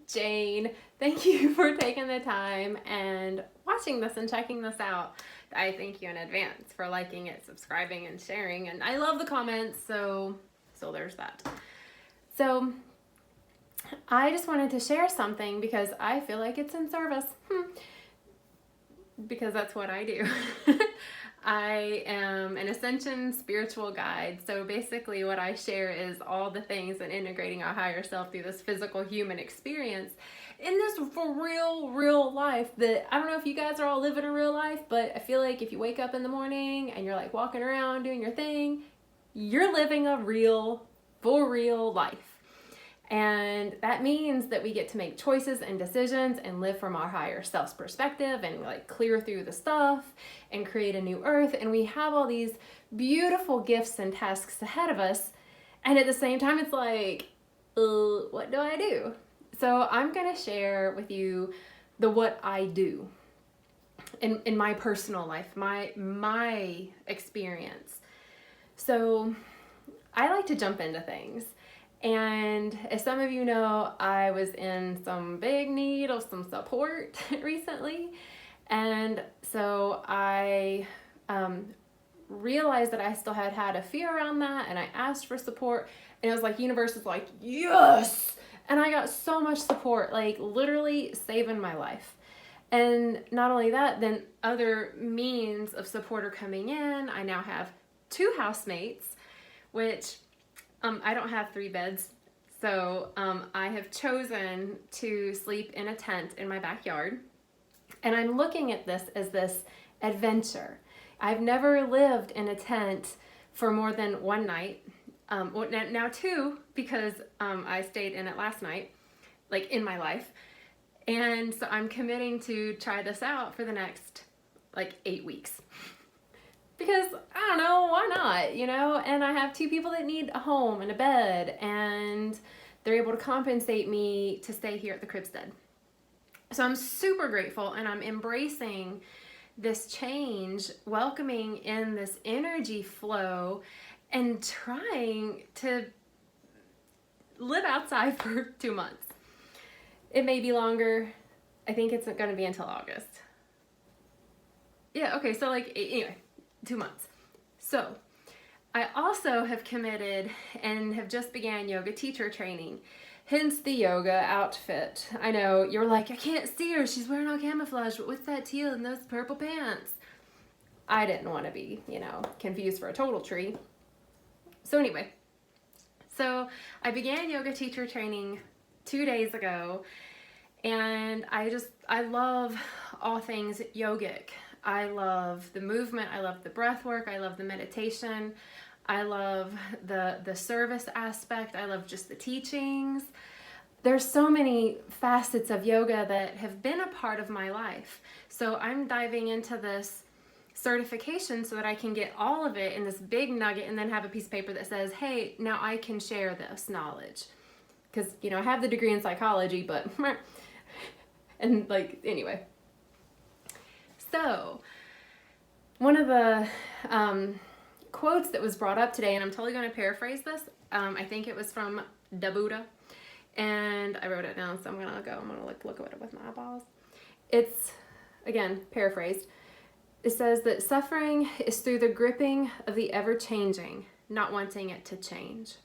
Jane. Thank you for taking the time and watching this and checking this out. I thank you in advance for liking it, subscribing, and sharing. And I love the comments, so there's that. So I just wanted to share something because I feel like it's in service. Because that's what I do. I am an Ascension spiritual guide. So basically what I share is all the things in integrating our higher self through this physical human experience in this for real life that I don't know if you guys are all living a real life, but I feel like if you wake up in the morning and you're like walking around doing your thing, you're living a for real life. And that means that we get to make choices and decisions and live from our higher self's perspective and like clear through the stuff and create a new earth. And we have all these beautiful gifts and tasks ahead of us. And at the same time, it's like, what do I do? So I'm going to share with you what I do in my personal life, my experience. So I like to jump into things. And as some of you know, I was in some big need of some support recently. And so I realized that I still had a fear around that, and I asked for support, and it was like, universe is like, yes! And I got so much support, like literally saving my life. And not only that, then other means of support are coming in. I now have 2 housemates, which I don't have 3 beds, so I have chosen to sleep in a tent in my backyard, and I'm looking at this as this adventure. I've never lived in a tent for more than 1 night, now 2, because I stayed in it last night, like in my life, and so I'm committing to try this out for the next like 8 weeks. Because, I don't know, why not, you know? And I have 2 people that need a home and a bed, and they're able to compensate me to stay here at the Cribstead. So I'm super grateful, and I'm embracing this change, welcoming in this energy flow, and trying to live outside for 2 months. It may be longer. I think it's going to be until August. Yeah, okay, so like, anyway. 2 months. So I also have committed and have just began yoga teacher training, hence the yoga outfit. I know you're like, I can't see her, she's wearing all camouflage, but what's that teal and those purple pants? I didn't want to be, confused for a total tree. So anyway, so I began yoga teacher training 2 days ago, and I love all things yogic. I love the movement, I love the breath work, I love the meditation, I love the service aspect, I love just the teachings. There's so many facets of yoga that have been a part of my life. So I'm diving into this certification so that I can get all of it in this big nugget and then have a piece of paper that says, hey, now I can share this knowledge. Because, I have the degree in psychology, but, and like, anyway. So, one of the quotes that was brought up today, and I'm totally going to paraphrase this. I think it was from the Buddha, and I wrote it down, so I'm going to look at it with my eyeballs. It's, again, paraphrased. It says that suffering is through the gripping of the ever-changing, not wanting it to change.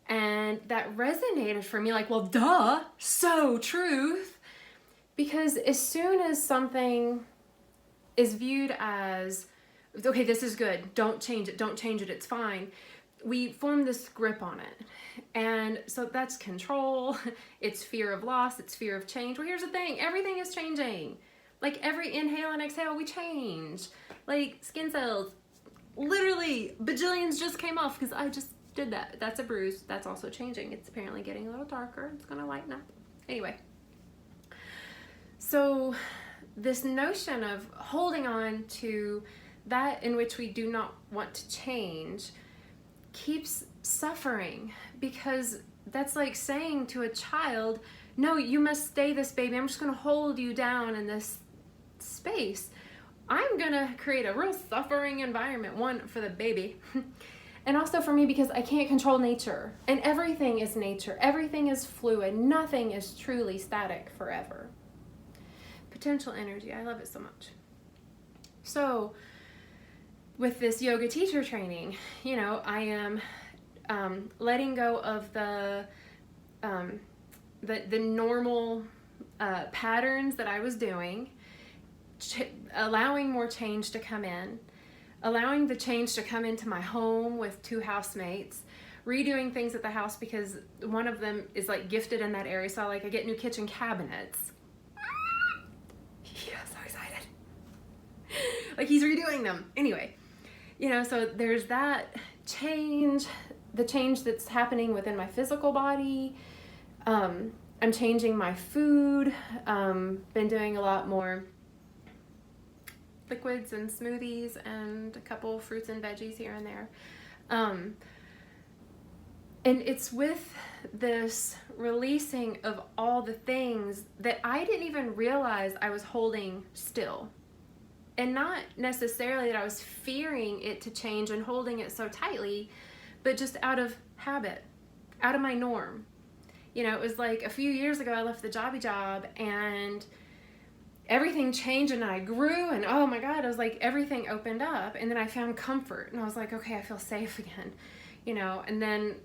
And that resonated for me, like, well, duh, so truth. Because as soon as something is viewed as, okay, this is good, don't change it, it's fine, we form this grip on it. And so that's control, it's fear of loss, it's fear of change. Well, here's the thing, everything is changing. Like every inhale and exhale, we change. Like skin cells, literally, bajillions just came off because I just did that. That's a bruise, that's also changing. It's apparently getting a little darker, it's gonna lighten up. Anyway. So this notion of holding on to that in which we do not want to change keeps suffering, because that's like saying to a child, no, you must stay this baby. I'm just going to hold you down in this space. I'm going to create a real suffering environment, one, for the baby, And also for me, because I can't control nature, and everything is nature. Everything is fluid. Nothing is truly static forever. Potential energy. I love it so much. So with this yoga teacher training, I am letting go of the normal patterns that I was doing, allowing more change to come in, allowing the change to come into my home with 2 housemates, redoing things at the house because one of them is like gifted in that area. So I get new kitchen cabinets. Yeah, so excited. Like he's redoing them. Anyway, so there's that change, the change that's happening within my physical body. I'm changing my food. Been doing a lot more liquids and smoothies and a couple fruits and veggies here and there. And it's with this releasing of all the things that I didn't even realize I was holding still. And not necessarily that I was fearing it to change and holding it so tightly, but just out of habit, out of my norm. It was like a few years ago I left the jobby job and everything changed and I grew, and oh my God, it was like everything opened up, and then I found comfort and I was like, okay, I feel safe again, and then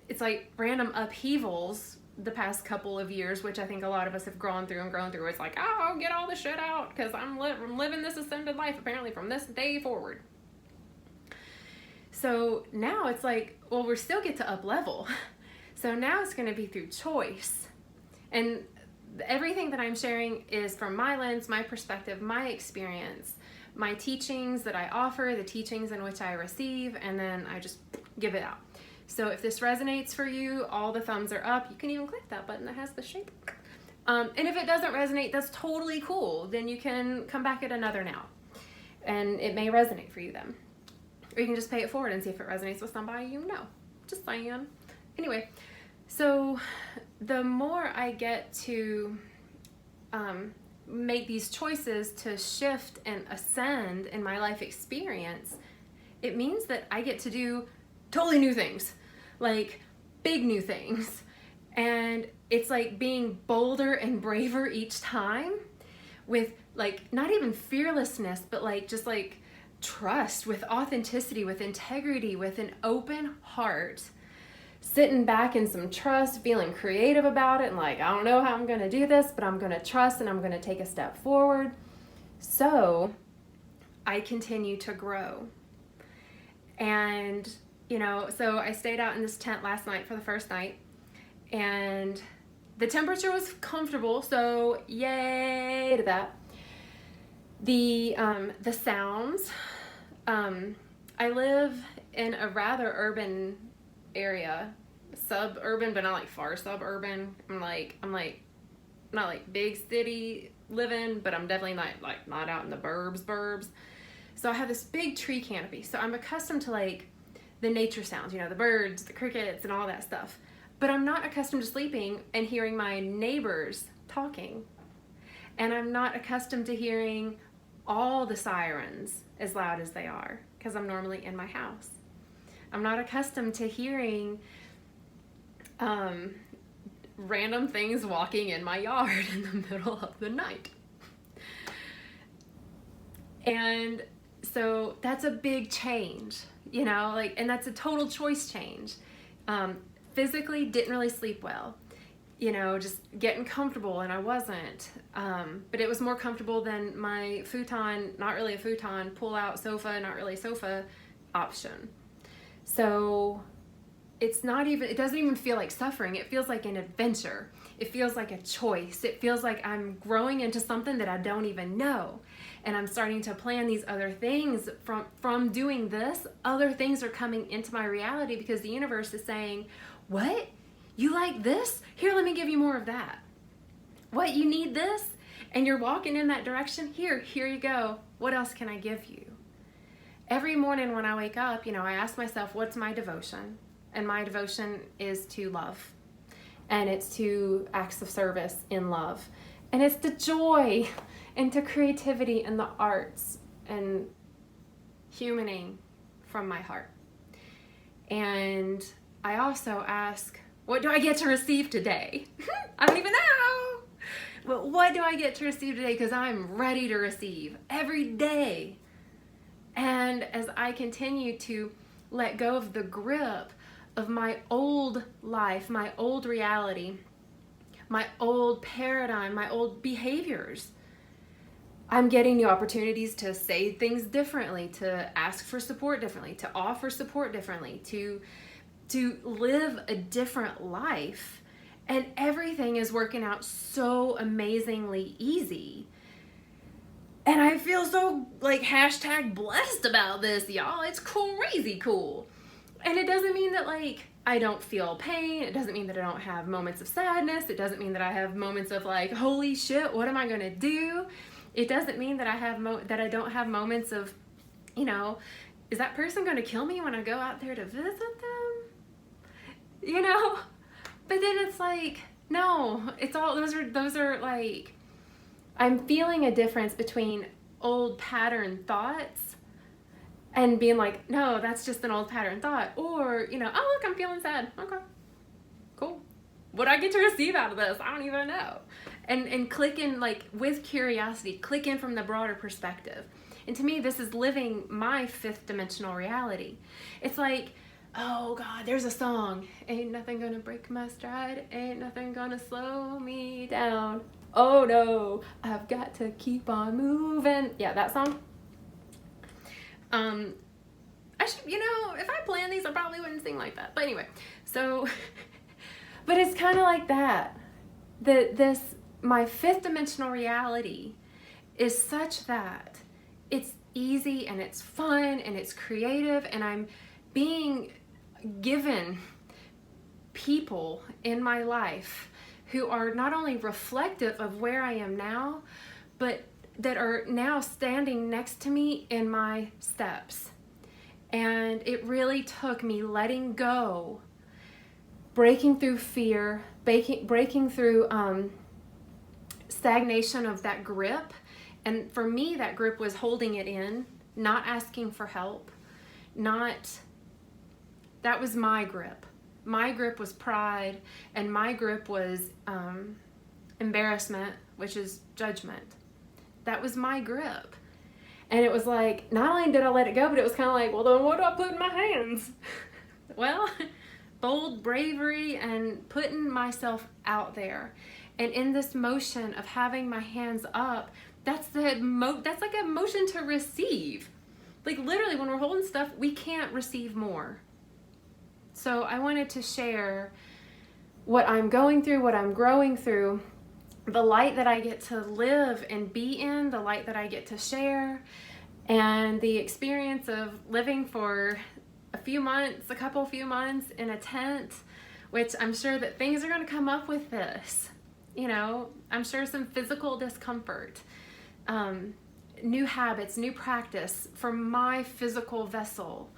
it's like random upheavals the past couple of years, which I think a lot of us have grown through. It's like, oh, get all the shit out because I'm living this ascended life apparently from this day forward. So now it's like, well, we still get to up level. So now it's going to be through choice. And everything that I'm sharing is from my lens, my perspective, my experience, my teachings that I offer, the teachings in which I receive, and then I just give it out. So if this resonates for you, all the thumbs are up. You can even click that button that has the shape. And if it doesn't resonate, that's totally cool. Then you can come back at another now. And it may resonate for you then. Or you can just pay it forward and see if it resonates with somebody you know. Just saying. Anyway, so the more I get to make these choices to shift and ascend in my life experience, it means that I get to do totally new things, like big new things. And it's like being bolder and braver each time with like not even fearlessness, but like just like trust, with authenticity, with integrity, with an open heart, sitting back in some trust, feeling creative about it, and like, I don't know how I'm going to do this, but I'm going to trust and I'm going to take a step forward. So I continue to grow. And, so I stayed out in this tent last night for the first night, and the temperature was comfortable, so yay to that. The sounds, I live in a rather urban area, suburban, but not like far suburban. I'm not like big city living, but I'm definitely not out in the burbs. So I have this big tree canopy. So I'm accustomed to like the nature sounds, the birds, the crickets, and all that stuff. But I'm not accustomed to sleeping and hearing my neighbors talking. And I'm not accustomed to hearing all the sirens as loud as they are, because I'm normally in my house. I'm not accustomed to hearing random things walking in my yard in the middle of the night. And so that's a big change, and that's a total choice change. Physically didn't really sleep well, just getting comfortable, and I wasn't. But it was more comfortable than my futon, not really a futon, pull-out sofa, not really a sofa option. So it doesn't even feel like suffering. It feels like an adventure. It feels like a choice. It feels like I'm growing into something that I don't even know. And I'm starting to plan these other things from doing this. Other things are coming into my reality because the universe is saying, what? You like this? Here, let me give you more of that. What, you need this? And you're walking in that direction? Here you go. What else can I give you? Every morning when I wake up, I ask myself, what's my devotion? And my devotion is to love. And it's to acts of service in love. And it's to joy and to creativity and the arts and humaning from my heart. And I also ask, what do I get to receive today? I don't even know. But what do I get to receive today? Because I'm ready to receive every day. And as I continue to let go of the grip of my old life, my old reality, my old paradigm, my old behaviors, I'm getting new opportunities to say things differently, to ask for support differently, to offer support differently, to live a different life. And everything is working out so amazingly easy. And I feel so like hashtag blessed about this, y'all. It's crazy cool. And it doesn't mean that like I don't feel pain. It doesn't mean that I don't have moments of sadness. It doesn't mean that I have moments of like, holy shit, what am I gonna do? It doesn't mean that I have that I don't have moments of, you know, is that person gonna kill me when I go out there to visit them? You know? But then it's like, no, it's all, those are like, I'm feeling a difference between old pattern thoughts and being like, no, that's just an old pattern thought. Or, you know, oh, look, I'm feeling sad. Okay, cool. What do I get to receive out of this? I don't even know. And click in, like, with curiosity, click in from the broader perspective. And to me, this is living my fifth dimensional reality. It's like, oh God, there's a song. Ain't nothing gonna break my stride. Ain't nothing gonna slow me down. Oh no, I've got to keep on moving. Yeah, that song. I should, you know, if I planned these, I probably wouldn't sing like that. But anyway, so, but it's kind of like that. My fifth dimensional reality is such that it's easy and it's fun and it's creative, and I'm being given people in my life who are not only reflective of where I am now, but that are now standing next to me in my steps. And it really took me letting go, breaking through fear, breaking through stagnation of that grip. And for me, that grip was holding it in, not asking for help, that was my grip. My grip was pride, and my grip was embarrassment, which is judgment. That was my grip. And it was like, not only did I let it go, but it was kind of like, well, then what do I put in my hands? Well, bold bravery and putting myself out there. And in this motion of having my hands up, that's like a motion to receive. Like literally when we're holding stuff, we can't receive more. So I wanted to share what I'm going through, what I'm growing through, the light that I get to live and be in, the light that I get to share, and the experience of living for a few months in a tent, which I'm sure that things are going to come up with this. You know, I'm sure some physical discomfort, new habits, new practice for my physical vessel.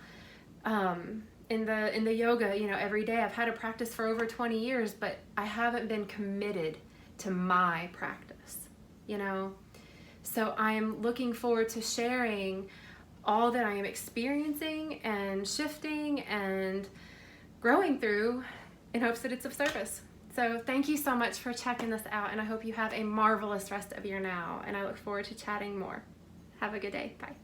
In the yoga, you know, every day I've had a practice for over 20 years, but I haven't been committed to my practice, you know? So I am looking forward to sharing all that I am experiencing and shifting and growing through in hopes that it's of service. So thank you so much for checking this out, and I hope you have a marvelous rest of your now, and I look forward to chatting more. Have a good day. Bye.